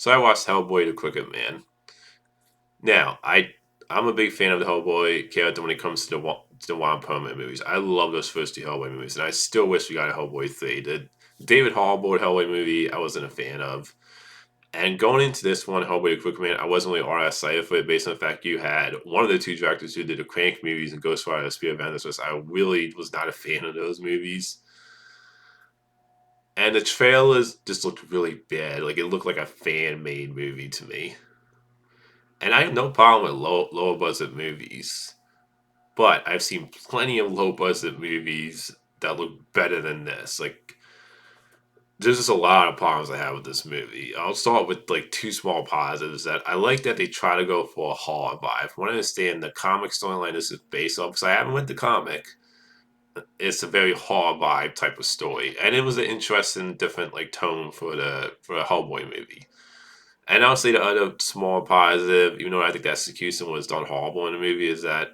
So I watched Hellboy: The Crooked Man. Now, I'm a big fan of the Hellboy character when it comes to the Juan Perlman movies. I love those first two Hellboy movies, and I still wish we got a Hellboy 3. The David Harbour Hellboy movie, I wasn't a fan of. And going into this one, Hellboy: The Crooked Man, I wasn't really all that excited for it based on the fact you had one of the two directors who did the Crank movies and Ghost Rider: The Spear of Vengeance. I really was not a fan of those movies. And the trailers just looked really bad. Like, it looked like a fan made movie to me. And I have no problem with low budget movies, but I've seen plenty of low budget movies that look better than this. Like, there's just a lot of problems I have with this movie. I'll start with like two small positives. That I like that they try to go for a horror vibe. From what I understand, the comic storyline this is based off, because I haven't read the comic. It's a very horror vibe type of story, and it was an interesting, different like tone for a Hellboy movie. And I'll say the other small positive, even though I think the execution was done horrible in the movie, is that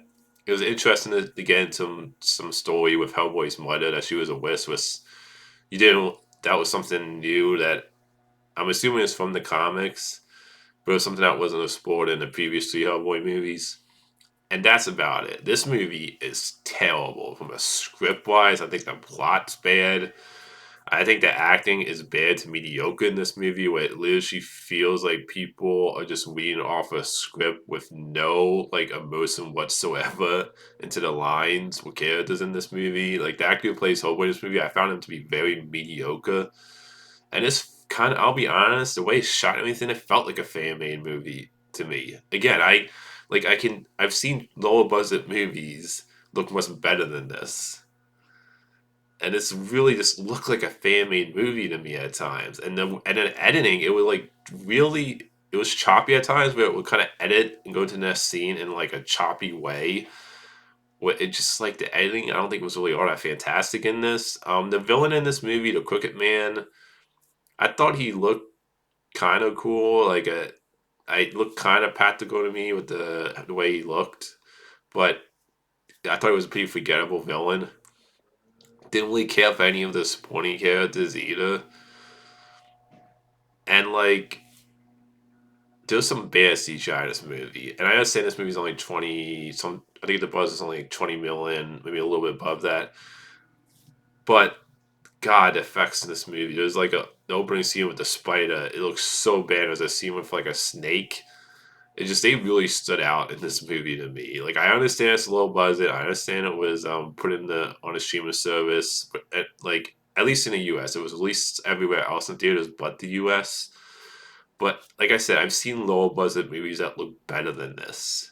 it was interesting to get into some story with Hellboy's mother that she was a witch. Was you didn't that was something new that I'm assuming is from the comics, but it was something that wasn't explored in the previous three Hellboy movies. And that's about it. This movie is terrible from a script wise. I think the plot's bad. I think the acting is bad to mediocre in this movie, where it literally feels like people are just reading off a script with no like emotion whatsoever into the lines with characters in this movie. Like the actor who plays Hellboy in this movie, I found him to be very mediocre. And it's kind of, I'll be honest, the way he shot everything, it felt like a fan made movie to me. Again, I've seen lower budget movies look much better than this, and it's really just looked like a fan made movie to me at times. And then editing, it would like really, it was choppy at times, where it would kind of edit and go to the next scene in like a choppy way. Where it just like the editing, I don't think was really all that fantastic in this. The villain in this movie, the Crooked Man, I thought he looked kind of cool. I looked kind of practical to me with the way he looked, but I thought it was a pretty forgettable villain. Didn't really care for any of the supporting characters either. And like, there's some bad CGI in this movie. And I understand this movie's only 20 some I think the buzz is only 20 million, maybe a little bit above that. But God, the effects in this movie. There's like the opening scene with the spider. It looks so bad. There's a scene with like a snake. It just they really stood out in this movie to me. Like I understand it's a low budget. I understand it was put in the on a streaming service, but like at least in the U.S. it was released everywhere else in theaters but the U.S. But like I said, I've seen low budget movies that look better than this.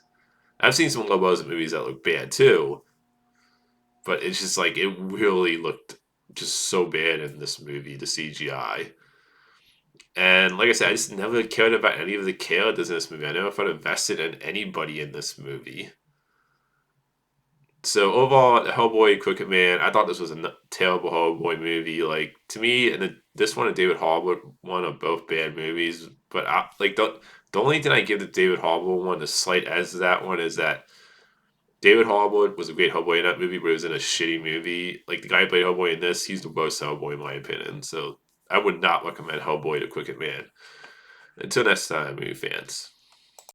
I've seen some low budget movies that look bad too, but it's just like it really looked just so bad in this movie, the CGI. And like I said, I just never cared about any of the characters in this movie. I never felt invested in anybody in this movie. So overall, the Hellboy Crooked Man, I thought this was a terrible Hellboy movie. Like to me, and this one and David Harbour one are both bad movies. But like the only thing I give the David Harbour one, the slight as to that one, is that David Harbour was a great Hellboy in that movie, but it was in a shitty movie. Like the guy who played Hellboy in this, he's the worst Hellboy in my opinion. So I would not recommend Hellboy: The Crooked Man. Until next time, movie fans.